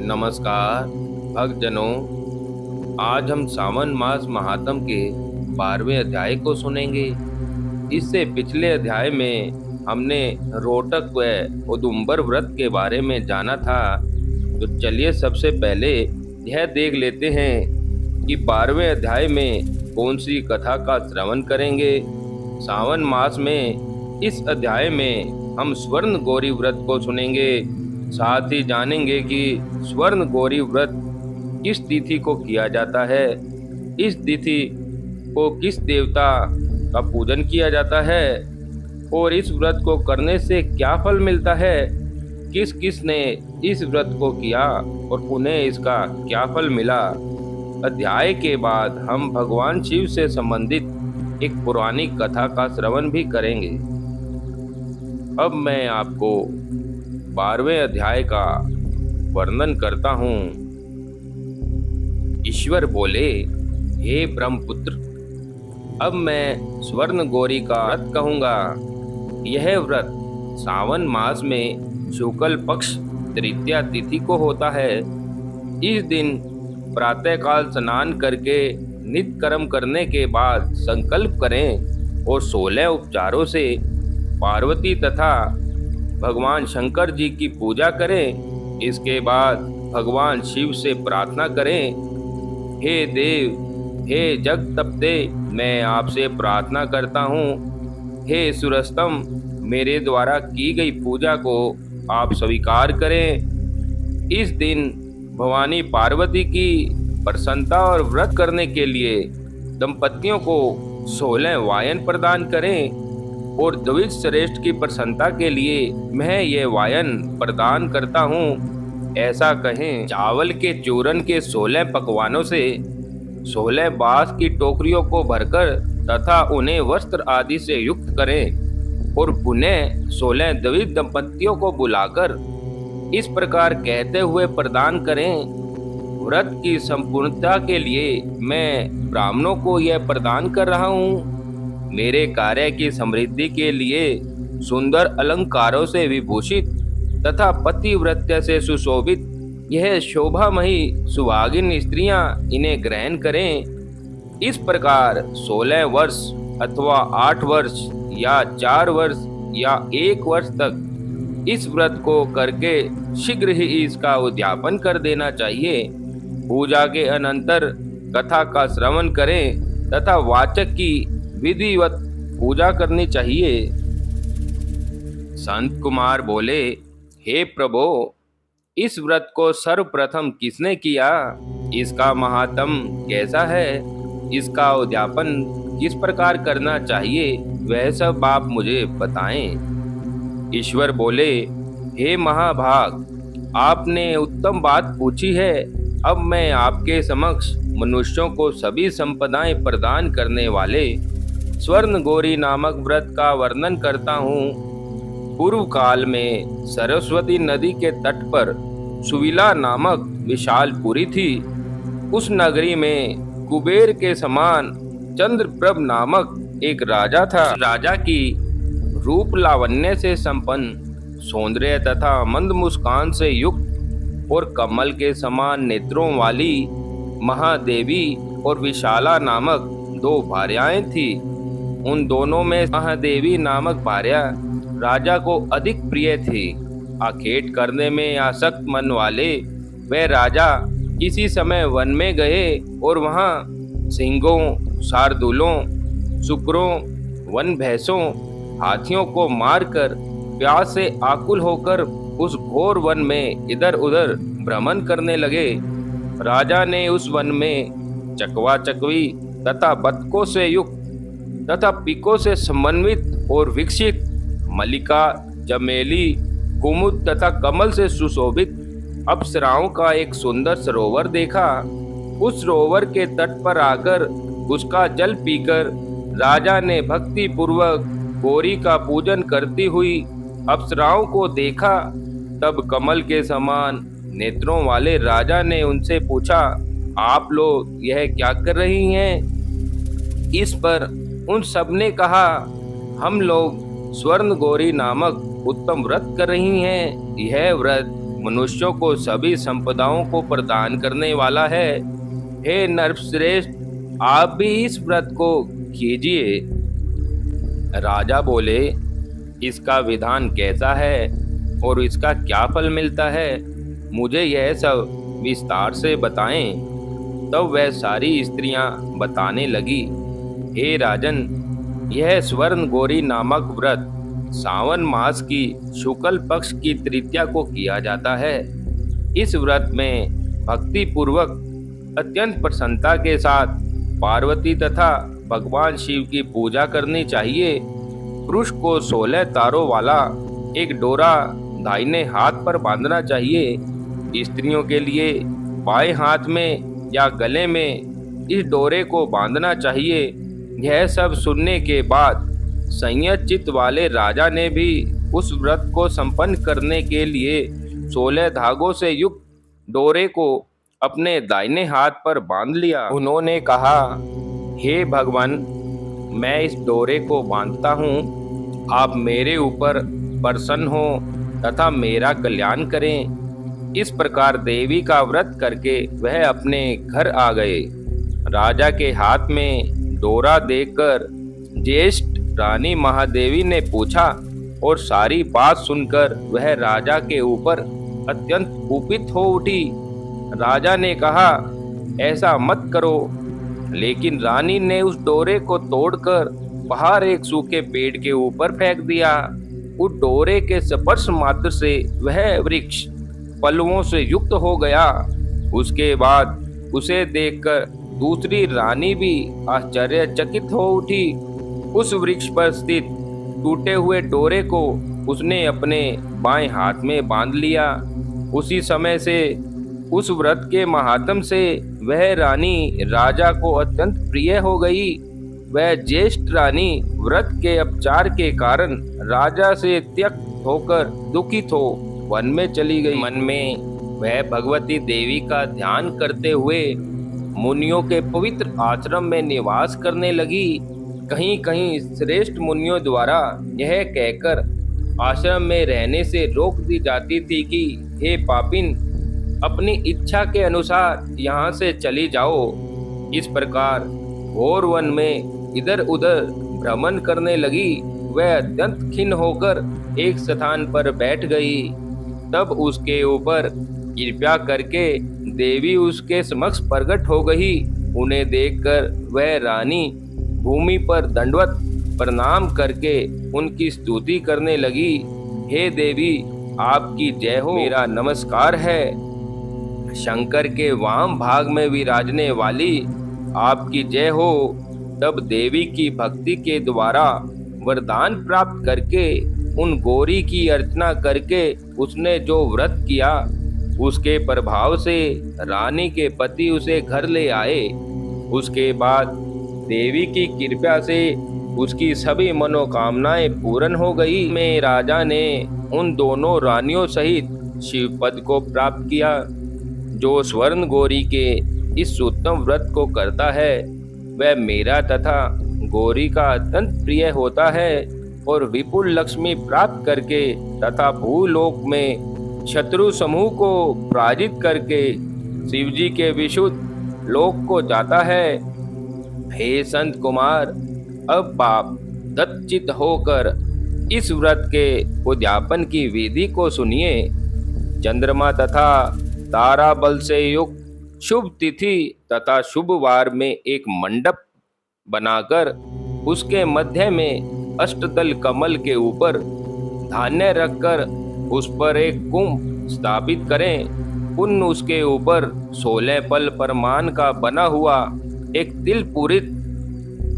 नमस्कार भक्तजनों। आज हम सावन मास महात्म के 12वें अध्याय को सुनेंगे। इससे पिछले अध्याय में हमने रोटक व उदुम्बर व्रत के बारे में जाना था। तो चलिए सबसे पहले यह देख लेते हैं कि 12वें अध्याय में कौन सी कथा का श्रवण करेंगे। सावन मास में इस अध्याय में हम स्वर्ण गौरी व्रत को सुनेंगे। साथ ही जानेंगे कि स्वर्ण गौरी व्रत किस तिथि को किया जाता है, इस तिथि को किस देवता का पूजन किया जाता है और इस व्रत को करने से क्या फल मिलता है, किस किस ने इस व्रत को किया और उन्हें इसका क्या फल मिला। अध्याय के बाद हम भगवान शिव से संबंधित एक पौराणिक कथा का श्रवण भी करेंगे। अब मैं आपको 12वें अध्याय का वर्णन करता हूँ। ईश्वर बोले, हे ब्रह्मपुत्र, अब मैं स्वर्ण गौरी का व्रत कहूँगा। यह व्रत सावन मास में शुक्ल पक्ष तृतीया तिथि को होता है। इस दिन प्रातःकाल स्नान करके नित्य कर्म करने के बाद संकल्प करें और 16 उपचारों से पार्वती तथा भगवान शंकर जी की पूजा करें। इसके बाद भगवान शिव से प्रार्थना करें, हे देव, हे जग तपते, मैं आपसे प्रार्थना करता हूँ, हे सुरस्तम, मेरे द्वारा की गई पूजा को आप स्वीकार करें। इस दिन भवानी पार्वती की प्रसन्नता और व्रत करने के लिए दंपतियों को 16 वायन प्रदान करें और द्विज श्रेष्ठ की प्रसन्नता के लिए मैं ये वायन प्रदान करता हूँ, ऐसा कहें। चावल के चूरन के 16 पकवानों से 16 बांस की टोकरियों को भरकर तथा उन्हें वस्त्र आदि से युक्त करें और पुनः 16 द्विज दंपतियों को बुलाकर इस प्रकार कहते हुए प्रदान करें, व्रत की संपूर्णता के लिए मैं ब्राह्मणों को यह प्रदान कर रहा हूँ। मेरे कार्य की समृद्धि के लिए सुंदर अलंकारों से विभूषित तथा पतिव्रत्य से सुशोभित यह शोभामयी सुहागिन स्त्रियां इन्हें ग्रहण करें। इस प्रकार 16 वर्ष अथवा 8 वर्ष या 4 वर्ष या 1 वर्ष तक इस व्रत को करके शीघ्र ही इसका उद्यापन कर देना चाहिए। पूजा के अनंतर कथा का श्रवण करें तथा वाचक की विधिवत पूजा करनी चाहिए। संत कुमार बोले, हे प्रभो, इस व्रत को सर्वप्रथम किसने किया, इसका महात्म्य कैसा है, इसका उद्यापन किस प्रकार करना चाहिए, वह सब आप मुझे बताएं। ईश्वर बोले, हे महाभाग, आपने उत्तम बात पूछी है। अब मैं आपके समक्ष मनुष्यों को सभी संपदाएं प्रदान करने वाले स्वर्ण गौरी नामक व्रत का वर्णन करता हूँ। पूर्व काल में सरस्वती नदी के तट पर सुविला नामक विशालपुरी थी। उस नगरी में कुबेर के समान चंद्रप्रभ नामक एक राजा था। राजा की रूप लावण्य से संपन्न, सौंदर्य तथा मंद मुस्कान से युक्त और कमल के समान नेत्रों वाली महादेवी और विशाला नामक 2 भार्याएं थी। उन दोनों में महादेवी नामक भार्या राजा को अधिक प्रिय थी। आखेट करने में आसक्त मन वाले वह राजा किसी समय वन में गए और वहां सिंहों, शार्दूलों, सुकरों, वन भैंसों, हाथियों को मारकर प्यास से आकुल होकर उस घोर वन में इधर उधर भ्रमण करने लगे। राजा ने उस वन में चकवा चकवी तथा बतखों से युक्त तथा पीकों से समन्वित और विकसित मल्लिका, चमेली, कुमुद तथा कमल से सुशोभित अप्सराओं का एक सुंदर सरोवर देखा। उस सरोवर के तट पर आकर उसका जल पीकर राजा ने भक्ति पूर्वक गौरी का पूजन करती हुई अप्सराओं को देखा। तब कमल के समान नेत्रों वाले राजा ने उनसे पूछा, आप लोग यह क्या कर रही हैं? इस पर उन सब ने कहा, हम लोग स्वर्ण गौरी नामक उत्तम व्रत कर रही हैं। यह व्रत मनुष्यों को सभी संपदाओं को प्रदान करने वाला है। हे नरश्रेष्ठ, आप भी इस व्रत को कीजिए। राजा बोले, इसका विधान कैसा है और इसका क्या फल मिलता है, मुझे यह सब विस्तार से बताएं। तब वह सारी स्त्रियां बताने लगी, हे राजन, यह स्वर्ण गौरी नामक व्रत सावन मास की शुक्ल पक्ष की तृतीया को किया जाता है। इस व्रत में भक्ति पूर्वक अत्यंत प्रसन्नता के साथ पार्वती तथा भगवान शिव की पूजा करनी चाहिए। पुरुष को 16 तारों वाला एक डोरा दाहिने हाथ पर बांधना चाहिए। स्त्रियों के लिए बाएं हाथ में या गले में इस डोरे को बांधना चाहिए। यह सब सुनने के बाद संयत चित्त वाले राजा ने भी उस व्रत को संपन्न करने के लिए 16 धागों से युक्त डोरे को अपने दाहिने हाथ पर बांध लिया। उन्होंने कहा, हे भगवान, मैं इस डोरे को बांधता हूँ, आप मेरे ऊपर प्रसन्न हो तथा मेरा कल्याण करें। इस प्रकार देवी का व्रत करके वह अपने घर आ गए। राजा के हाथ में डोरा देखकर ज्येष्ठ रानी महादेवी ने पूछा और सारी बात सुनकर वह राजा के ऊपर अत्यंत कुपित हो उठी। राजा ने कहा, ऐसा मत करो। लेकिन रानी ने उस डोरे को तोड़कर बाहर एक सूखे पेड़ के ऊपर फेंक दिया। उस डोरे के स्पर्श मात्र से वह वृक्ष पल्लवों से युक्त हो गया। उसके बाद उसे देखकर दूसरी रानी भी आश्चर्यचकित हो उठी। उस वृक्ष पर स्थित टूटे हुए डोरे को उसने अपने बाएं हाथ में बांध लिया। उसी समय से उस व्रत के महात्म से वह रानी राजा को अत्यंत प्रिय हो गई। वह ज्येष्ठ रानी व्रत के अपचार के कारण राजा से त्यक्त होकर दुखित हो वन में चली गई। मन में वह भगवती देवी का ध्यान करते हुए मुनियों के पवित्र आश्रम में निवास करने लगी। कहीं कहीं श्रेष्ठ मुनियों द्वारा यह कहकर आश्रम में रहने से रोक दी जाती थी कि हे पापिन, अपनी इच्छा के अनुसार यहाँ से चली जाओ। इस प्रकार घोर वन में इधर उधर भ्रमण करने लगी। वह अत्यंत खिन्न होकर एक स्थान पर बैठ गई। तब उसके ऊपर कृपा करके देवी उसके समक्ष प्रकट हो गई। उन्हें देखकर वह रानी भूमि पर दंडवत प्रणाम करके उनकी स्तुति करने लगी। हे देवी, आपकी जय हो, मेरा नमस्कार है। शंकर के वाम भाग में विराजने वाली आपकी जय हो। तब देवी की भक्ति के द्वारा वरदान प्राप्त करके उन गौरी की अर्चना करके उसने जो व्रत किया, उसके प्रभाव से रानी के पति उसे घर ले आए। उसके बाद देवी की कृपा से उसकी सभी मनोकामनाएं पूर्ण हो गई। में राजा ने उन दोनों रानियों सहित शिवपद को प्राप्त किया। जो स्वर्ण गौरी के इस उत्तम व्रत को करता है, वह मेरा तथा गौरी का अत्यंत प्रिय होता है और विपुल लक्ष्मी प्राप्त करके तथा भूलोक में शत्रु समूह को पराजित करके शिवजी के विशुद्ध लोक को जाता है। हे संत कुमार, अब आप दत्तचित्त होकर इस व्रत के उद्यापन की विधि को सुनिए। चंद्रमा तथा तारा बल से युक्त शुभ तिथि तथा शुभ वार में एक मंडप बनाकर उसके मध्य में अष्टदल कमल के ऊपर धान्य रखकर उस पर एक कुंभ स्थापित करें। पुण्य उसके ऊपर 16 पल परमान का बना हुआ एक तिल पूरित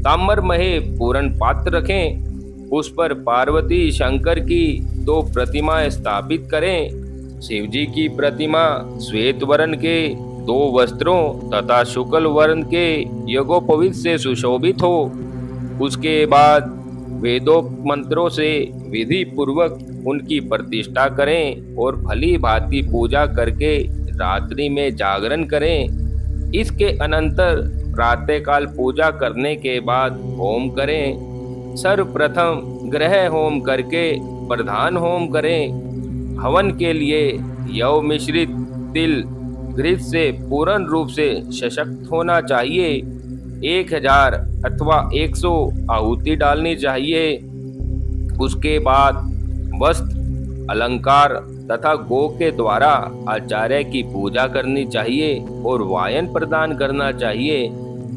ताम्रमय पूर्ण पात्र रखें। उस पर पार्वती शंकर की 2 प्रतिमाएं स्थापित करें। शिवजी की प्रतिमा श्वेत वर्ण के 2 वस्त्रों तथा शुक्ल वर्ण के यज्ञोपवीत से सुशोभित हो। उसके बाद वेदोक्त मंत्रों से विधि पूर्वक उनकी प्रतिष्ठा करें और भली भांति पूजा करके रात्रि में जागरण करें। इसके अनंतर प्रातःकाल पूजा करने के बाद होम करें। सर्वप्रथम ग्रह होम करके प्रधान होम करें। हवन के लिए यव मिश्रित तिल घृत से पूर्ण रूप से सशक्त होना चाहिए। 1000 अथवा 100 आहुति डालनी चाहिए। उसके बाद वस्त्र, अलंकार तथा गो के द्वारा आचार्य की पूजा करनी चाहिए और वायन प्रदान करना चाहिए।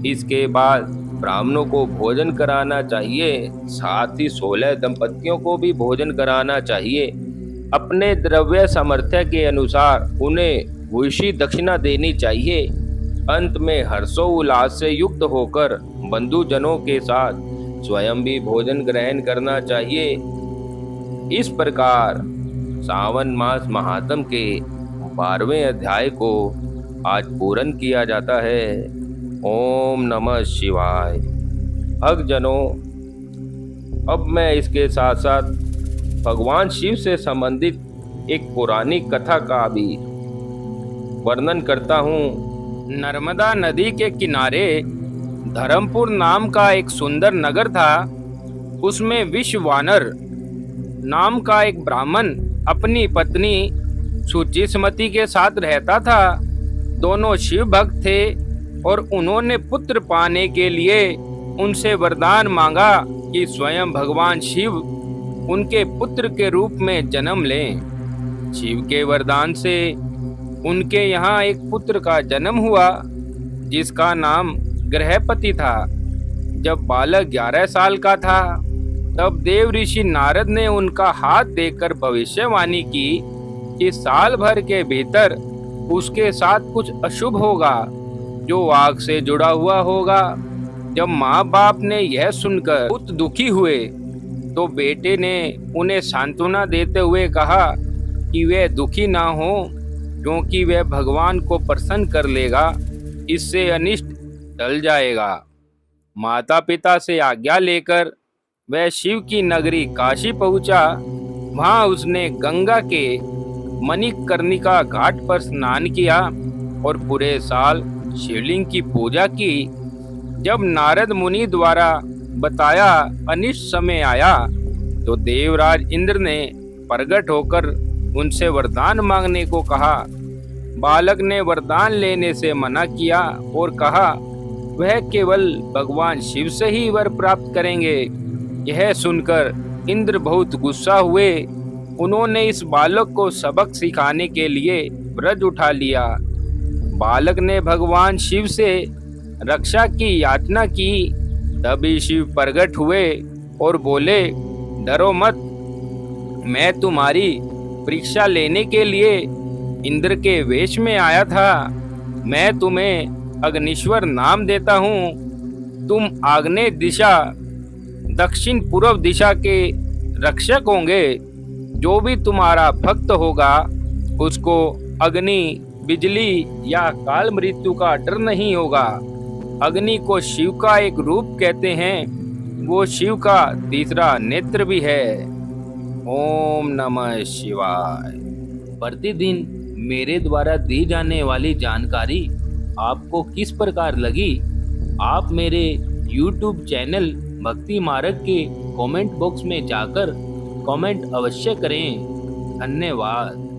इसके बाद ब्राह्मणों को भोजन कराना चाहिए, साथ ही 16 दंपतियों को भी भोजन कराना चाहिए। अपने द्रव्य सामर्थ्य के अनुसार उन्हें भूषी दक्षिणा देनी चाहिए। अंत में हर्षोल्लास से युक्त होकर बंधुजनों के साथ स्वयं भी भोजन ग्रहण करना चाहिए। इस प्रकार सावन मास महात्म के 12वें अध्याय को आज पूर्ण किया जाता है। ओम नमः शिवाय। भक्तजनों, अब मैं इसके साथ साथ भगवान शिव से संबंधित एक पौराणिक कथा का भी वर्णन करता हूँ। नर्मदा नदी के किनारे धर्मपुर नाम का एक सुंदर नगर था। उसमें विश्ववानर नाम का एक ब्राह्मण अपनी पत्नी शुचिस्मति के साथ रहता था। दोनों शिव भक्त थे और उन्होंने पुत्र पाने के लिए उनसे वरदान मांगा कि स्वयं भगवान शिव उनके पुत्र के रूप में जन्म लें। शिव के वरदान से उनके यहाँ एक पुत्र का जन्म हुआ जिसका नाम ग्रहपति था। जब बालक 11 साल का था तब देव ऋषि नारद ने उनका हाथ देखकर भविष्यवाणी की कि साल भर के भीतर उसके साथ कुछ अशुभ होगा जो आग से जुड़ा हुआ होगा। जब माँ बाप ने यह सुनकर बहुत दुखी हुए तो बेटे ने उन्हें सांत्वना देते हुए कहा कि वे दुखी ना हो, क्योंकि वह भगवान को प्रसन्न कर लेगा, इससे अनिष्ट टल जाएगा। माता पिता से आज्ञा लेकर वह शिव की नगरी काशी पहुंचा। वहां उसने गंगा के मणिकर्णिका घाट पर स्नान किया और पूरे साल शिवलिंग की पूजा की। जब नारद मुनि द्वारा बताया अनिष्ट समय आया तो देवराज इंद्र ने प्रकट होकर उनसे वरदान मांगने को कहा। बालक ने वरदान लेने से मना किया और कहा वह केवल भगवान शिव से ही वर प्राप्त करेंगे। यह सुनकर इंद्र बहुत गुस्सा हुए। उन्होंने इस बालक को सबक सिखाने के लिए व्रत उठा लिया। बालक ने भगवान शिव से रक्षा की याचना की। तभी शिव प्रकट हुए और बोले, डरो मत, मैं तुम्हारी परीक्षा लेने के लिए इंद्र के वेश में आया था। मैं तुम्हें अग्निश्वर नाम देता हूँ। तुम आग्नेय दिशा, दक्षिण पूर्व दिशा के रक्षक होंगे। जो भी तुम्हारा भक्त होगा उसको अग्नि, बिजली या काल मृत्यु का डर नहीं होगा। अग्नि को शिव का एक रूप कहते हैं, वो शिव का तीसरा नेत्र भी है। ओम नमः शिवाय। प्रतिदिन मेरे द्वारा दी जाने वाली जानकारी आपको किस प्रकार लगी? आप मेरे YouTube चैनल भक्ति मार्ग के कमेंट बॉक्स में जाकर कमेंट अवश्य करें। धन्यवाद।